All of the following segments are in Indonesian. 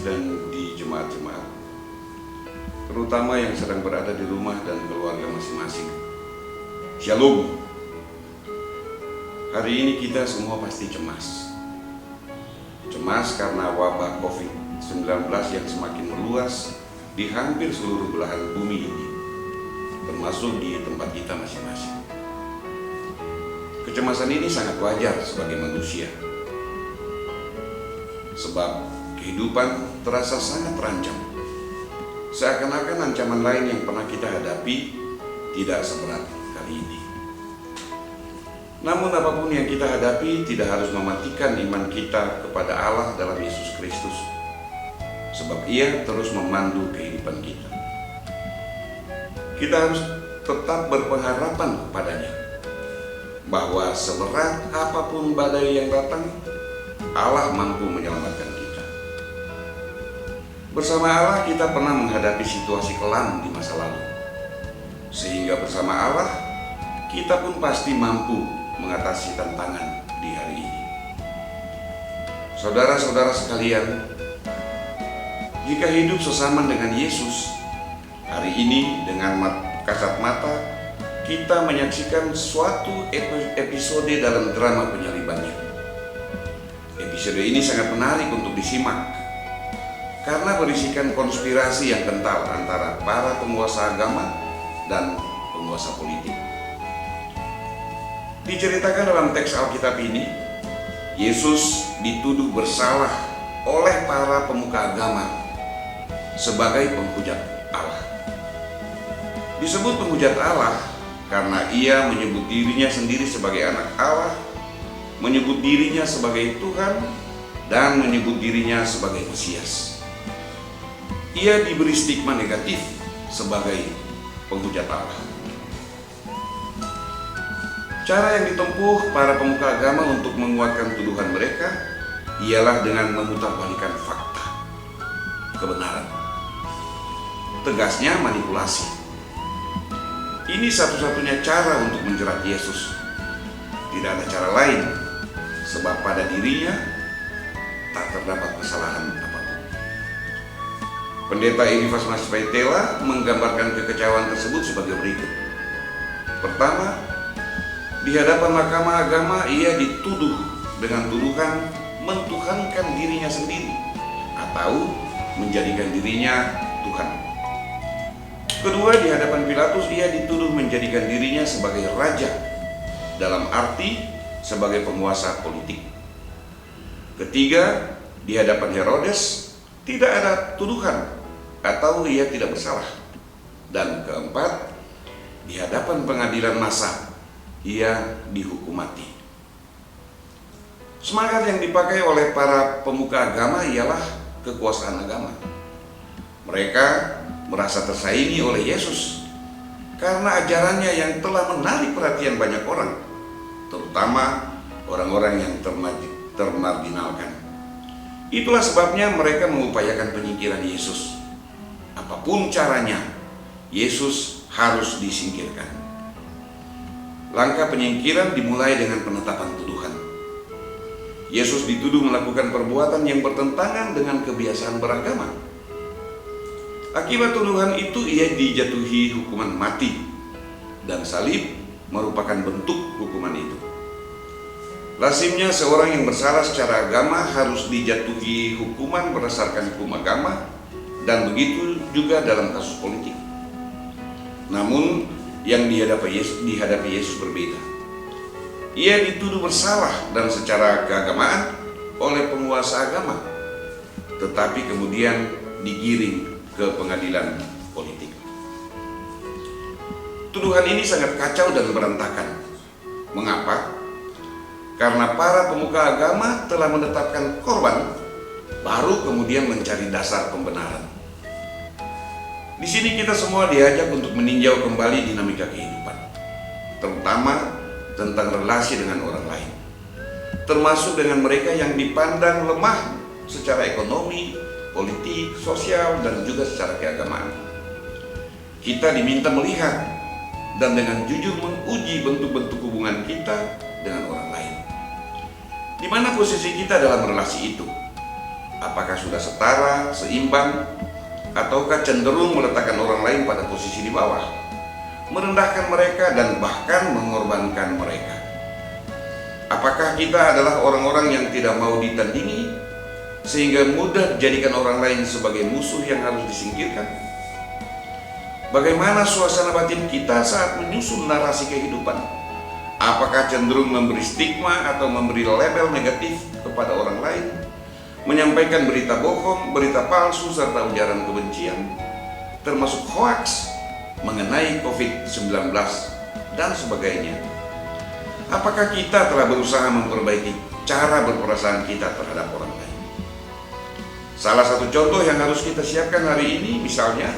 dan di jemaat-jemaat, terutama yang sedang berada di rumah dan keluarga masing-masing. Shalom. Hari ini kita semua pasti cemas. Cemas karena wabah COVID-19 yang semakin meluas di hampir seluruh belahan bumi ini, termasuk di tempat kita masing-masing. Kecemasan ini sangat wajar sebagai manusia, sebab kehidupan terasa sangat terancam. Seakan-akan ancaman lain yang pernah kita hadapi tidak seberat kali ini. Namun apapun yang kita hadapi tidak harus mematikan iman kita kepada Allah dalam Yesus Kristus, sebab Ia terus memandu kehidupan kita. Kita harus tetap berpengharapan kepadanya, bahwa seberat apapun badai yang datang, Allah mampu menyelamatkan kita. Bersama Allah kita pernah menghadapi situasi kelam di masa lalu, sehingga bersama Allah kita pun pasti mampu mengatasi tantangan di hari ini. Saudara-saudara sekalian, jika hidup sesama dengan Yesus, hari ini dengan kasat mata kita menyaksikan suatu episode dalam drama penyalibannya. Episode ini sangat menarik untuk disimak karena berisikan konspirasi yang kental antara para penguasa agama dan penguasa politik. Diceritakan dalam teks Alkitab ini, Yesus dituduh bersalah oleh para pemuka agama sebagai penghujat Allah. Disebut penghujat Allah karena ia menyebut dirinya sendiri sebagai anak Allah, menyebut dirinya sebagai Tuhan, dan menyebut dirinya sebagai Mesias. Ia diberi stigma negatif sebagai penghujat Allah. Cara yang ditempuh para pemuka agama untuk menguatkan tuduhan mereka ialah dengan memutarbalikkan fakta, kebenaran. Tegasnya manipulasi. Ini satu-satunya cara untuk menjerat Yesus. Tidak ada cara lain, sebab pada dirinya tak terdapat kesalahan apapun. Pendeta Elifas Maspaitela menggambarkan kekecewaan tersebut sebagai berikut. Pertama, di hadapan mahkamah agama ia dituduh dengan tuduhan mentuhankan dirinya sendiri atau menjadikan dirinya Tuhan. Kedua, di hadapan Pilatus ia dituduh menjadikan dirinya sebagai raja, dalam arti sebagai penguasa politik. Ketiga, di hadapan Herodes tidak ada tuduhan atau ia tidak bersalah. Dan keempat, di hadapan pengadilan massa ia dihukum mati. Semangat yang dipakai oleh para pemuka agama ialah kekuasaan agama. Mereka merasa tersaingi oleh Yesus karena ajarannya yang telah menarik perhatian banyak orang, terutama orang-orang yang termarginalkan. Itulah sebabnya mereka mengupayakan penyingkiran Yesus. Apapun caranya, Yesus harus disingkirkan. Langkah penyingkiran dimulai dengan penetapan tuduhan. Yesus dituduh melakukan perbuatan yang bertentangan dengan kebiasaan beragama. Akibat tuduhan itu ia dijatuhi hukuman mati, dan salib merupakan bentuk hukuman itu. Lazimnya seorang yang bersalah secara agama harus dijatuhi hukuman berdasarkan hukum agama, dan begitu juga dalam kasus politik. Namun yang dihadapi Yesus berbeda. Ia dituduh bersalah dan secara keagamaan oleh penguasa agama, tetapi kemudian digiring ke pengadilan politik. Tuduhan ini sangat kacau dan berantakan. Mengapa? Karena para pemuka agama telah menetapkan korban, baru kemudian mencari dasar pembenaran. Di sini kita semua diajak untuk meninjau kembali dinamika kehidupan, terutama tentang relasi dengan orang lain, termasuk dengan mereka yang dipandang lemah secara ekonomi, politik, sosial, dan juga secara keagamaan. Kita diminta melihat dan dengan jujur menguji bentuk-bentuk hubungan kita dengan orang lain. Di mana posisi kita dalam relasi itu? Apakah sudah setara, seimbang, ataukah cenderung meletakkan orang lain pada posisi di bawah, merendahkan mereka dan bahkan mengorbankan mereka? Apakah kita adalah orang-orang yang tidak mau ditandingi sehingga mudah dijadikan orang lain sebagai musuh yang harus disingkirkan? Bagaimana suasana batin kita saat menyusun narasi kehidupan? Apakah cenderung memberi stigma atau memberi label negatif kepada orang lain, menyampaikan berita bohong, berita palsu, serta ujaran kebencian, termasuk hoaks mengenai COVID-19 dan sebagainya? Apakah kita telah berusaha memperbaiki cara berperasaan kita terhadap orang lain? Salah satu contoh yang harus kita siapkan hari ini misalnya,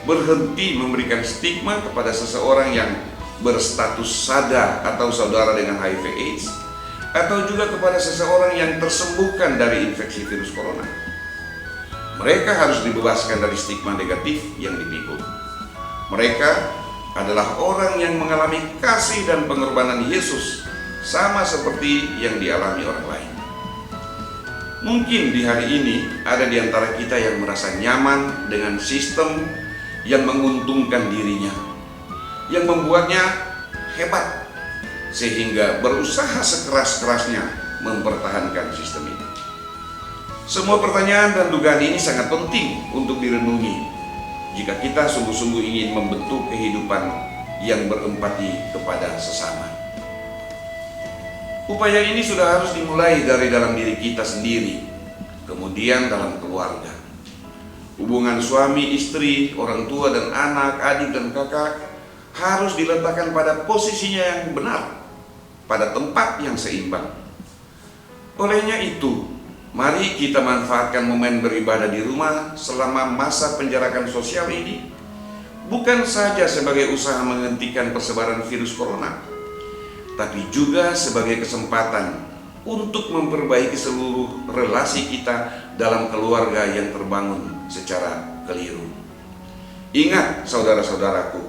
berhenti memberikan stigma kepada seseorang yang berstatus sada atau saudara dengan HIV/AIDS, atau juga kepada seseorang yang tersembuhkan dari infeksi virus corona. Mereka harus dibebaskan dari stigma negatif yang dipikul. Mereka adalah orang yang mengalami kasih dan pengorbanan Yesus, sama seperti yang dialami orang lain. Mungkin di hari ini ada di antara kita yang merasa nyaman dengan sistem yang menguntungkan dirinya, yang membuatnya hebat, sehingga berusaha sekeras-kerasnya mempertahankan sistem ini. Semua pertanyaan dan dugaan ini sangat penting untuk direnungi jika kita sungguh-sungguh ingin membentuk kehidupan yang berempati kepada sesama. Upaya ini sudah harus dimulai dari dalam diri kita sendiri, kemudian dalam keluarga. Hubungan suami, istri, orang tua dan anak, adik dan kakak harus diletakkan pada posisinya yang benar, pada tempat yang seimbang. Olehnya itu, mari kita manfaatkan momen beribadah di rumah selama masa penjarakan sosial ini, bukan saja sebagai usaha menghentikan persebaran virus corona, tapi juga sebagai kesempatan untuk memperbaiki seluruh relasi kita dalam keluarga yang terbangun secara keliru. Ingat saudara-saudaraku,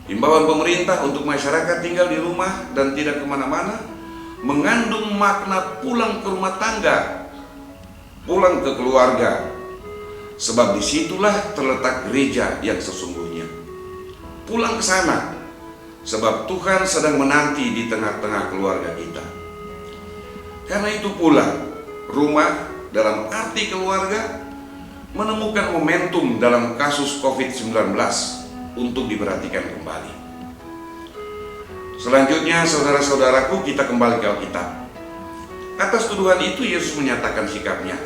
himbauan pemerintah untuk masyarakat tinggal di rumah dan tidak kemana-mana mengandung makna pulang ke rumah tangga, pulang ke keluarga, sebab disitulah terletak gereja yang sesungguhnya. Pulang ke sana, sebab Tuhan sedang menanti di tengah-tengah keluarga kita. Karena itu pula, rumah dalam arti keluarga menemukan momentum dalam kasus COVID-19 untuk diperhatikan kembali. Selanjutnya, saudara-saudaraku, kita kembali ke Alkitab. Atas tuduhan itu Yesus menyatakan sikapnya.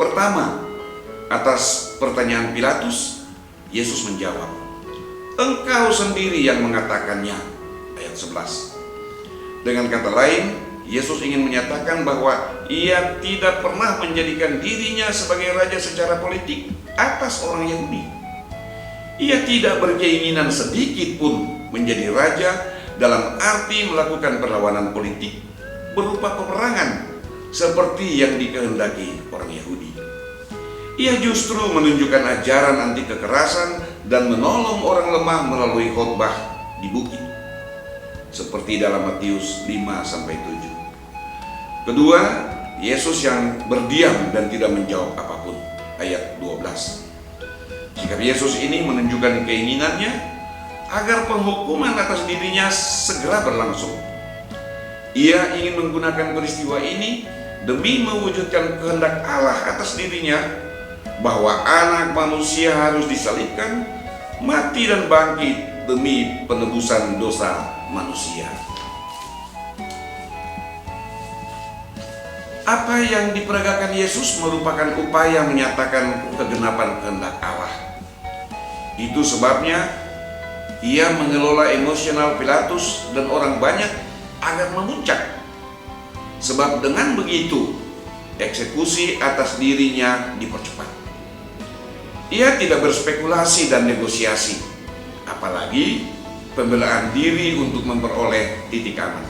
Pertama, atas pertanyaan Pilatus, Yesus menjawab, "Engkau sendiri yang mengatakannya." Ayat 11. Dengan kata lain, Yesus ingin menyatakan bahwa ia tidak pernah menjadikan dirinya sebagai raja secara politik atas orang Yahudi. Ia tidak berkeinginan sedikit pun menjadi raja dalam arti melakukan perlawanan politik berupa peperangan seperti yang dikehendaki orang Yahudi. Ia justru menunjukkan ajaran anti kekerasan dan menolong orang lemah melalui khotbah di bukit, seperti dalam Matius 5-7. Kedua, Yesus yang berdiam dan tidak menjawab apapun. Ayat 12. Sikap Yesus ini menunjukkan keinginannya agar penghukuman atas dirinya segera berlangsung. Ia ingin menggunakan peristiwa ini demi mewujudkan kehendak Allah atas dirinya, bahwa anak manusia harus disalibkan, mati dan bangkit demi penebusan dosa manusia. Apa yang diperagakan Yesus merupakan upaya menyatakan kegenapan kehendak Allah. Itu sebabnya ia mengelola emosional Pilatus dan orang banyak agar memuncak. Sebab dengan begitu, eksekusi atas dirinya dipercepat. Ia tidak berspekulasi dan negosiasi, apalagi pembelaan diri untuk memperoleh titik aman.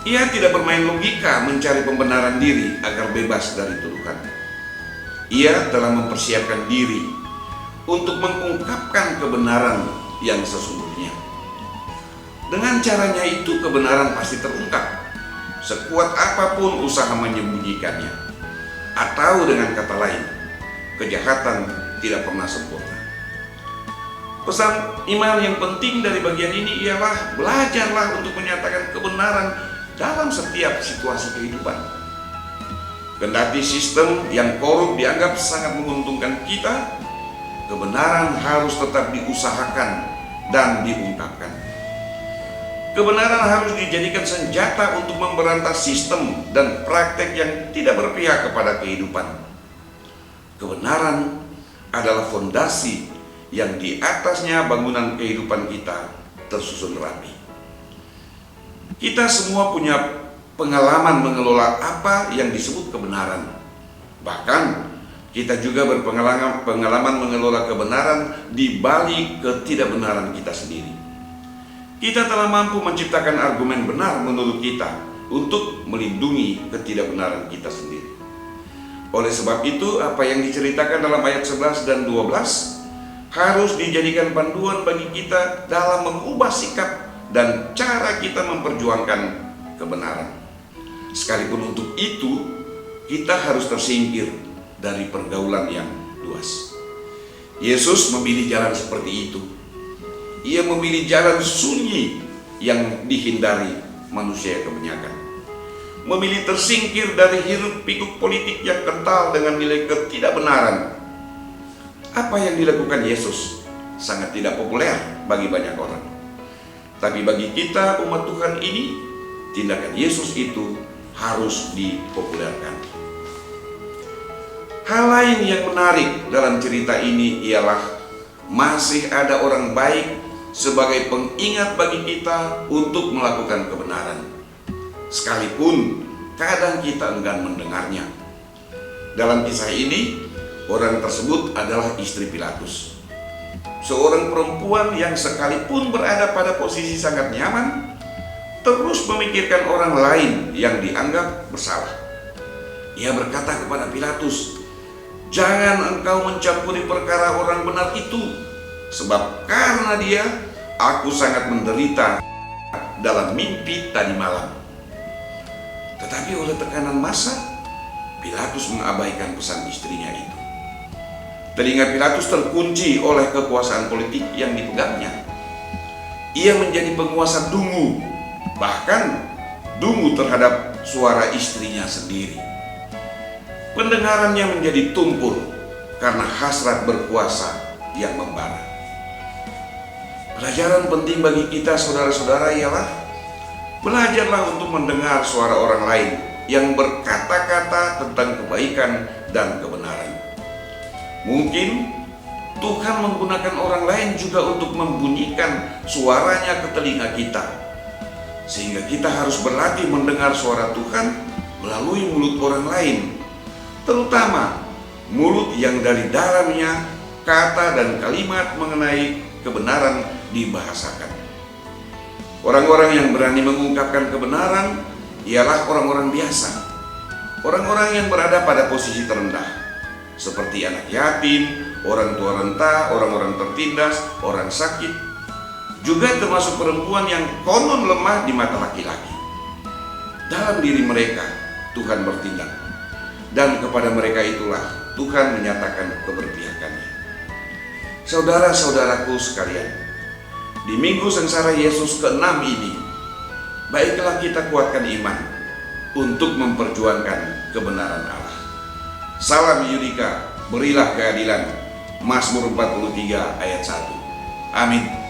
Ia tidak bermain logika mencari pembenaran diri agar bebas dari tuduhan. Ia telah mempersiapkan diri untuk mengungkapkan kebenaran yang sesungguhnya. Dengan caranya itu kebenaran pasti terungkap, sekuat apapun usaha menyembunyikannya. Atau dengan kata lain, kejahatan tidak pernah sempurna. Pesan iman yang penting dari bagian ini ialah belajarlah untuk menyatakan kebenaran dalam setiap situasi kehidupan. Kendati sistem yang korup dianggap sangat menguntungkan kita, kebenaran harus tetap diusahakan dan diungkapkan. Kebenaran harus dijadikan senjata untuk memberantas sistem dan praktek yang tidak berpihak kepada kehidupan. Kebenaran adalah fondasi yang di atasnya bangunan kehidupan kita tersusun rapi. Kita semua punya pengalaman mengelola apa yang disebut kebenaran. Bahkan kita juga berpengalaman mengelola kebenaran di balik ketidakbenaran kita sendiri. Kita telah mampu menciptakan argumen benar menurut kita untuk melindungi ketidakbenaran kita sendiri. Oleh sebab itu, apa yang diceritakan dalam ayat 11 dan 12 harus dijadikan panduan bagi kita dalam mengubah sikap dan cara kita memperjuangkan kebenaran. Sekalipun untuk itu, kita harus tersingkir dari pergaulan yang luas. Yesus memilih jalan seperti itu. Ia memilih jalan sunyi yang dihindari manusia kebanyakan. Memilih tersingkir dari hiruk pikuk politik yang kental dengan nilai ketidakbenaran. Apa yang dilakukan Yesus sangat tidak populer bagi banyak orang. Tapi bagi kita umat Tuhan ini, tindakan Yesus itu harus dipopulerkan. Hal lain yang menarik dalam cerita ini ialah masih ada orang baik sebagai pengingat bagi kita untuk melakukan kebenaran, sekalipun kadang kita enggan mendengarnya. Dalam kisah ini, orang tersebut adalah istri Pilatus, seorang perempuan yang sekalipun berada pada posisi sangat nyaman, terus memikirkan orang lain yang dianggap bersalah. Ia berkata kepada Pilatus, "Jangan engkau mencampuri perkara orang benar itu, sebab karena dia, aku sangat menderita dalam mimpi tadi malam." Tetapi oleh tekanan massa, Pilatus mengabaikan pesan istrinya itu. Telinga Pilatus terkunci oleh kekuasaan politik yang dipegangnya. Ia menjadi penguasa dungu, bahkan dungu terhadap suara istrinya sendiri. Pendengarannya menjadi tumpul karena hasrat berkuasa yang membara. Pelajaran penting bagi kita saudara-saudara ialah belajarlah untuk mendengar suara orang lain yang berkata-kata tentang kebaikan dan kebenaran. Mungkin Tuhan menggunakan orang lain juga untuk membunyikan suaranya ke telinga kita, sehingga kita harus berlatih mendengar suara Tuhan melalui mulut orang lain, terutama mulut yang dari dalamnya kata dan kalimat mengenai kebenaran dibahasakan. Orang-orang yang berani mengungkapkan kebenaran ialah orang-orang biasa, orang-orang yang berada pada posisi terendah, seperti anak yatim, orang tua renta, orang-orang tertindas, orang sakit, juga termasuk perempuan yang konon lemah di mata laki-laki. Dalam diri mereka Tuhan bertindak, dan kepada mereka itulah Tuhan menyatakan keberpihakannya. Saudara-saudaraku sekalian, di minggu sengsara Yesus ke-6 ini, baiklah kita kuatkan iman untuk memperjuangkan kebenaran Allah. Salam Yudika, berilah keadilan. Mazmur 43 ayat 1. Amin.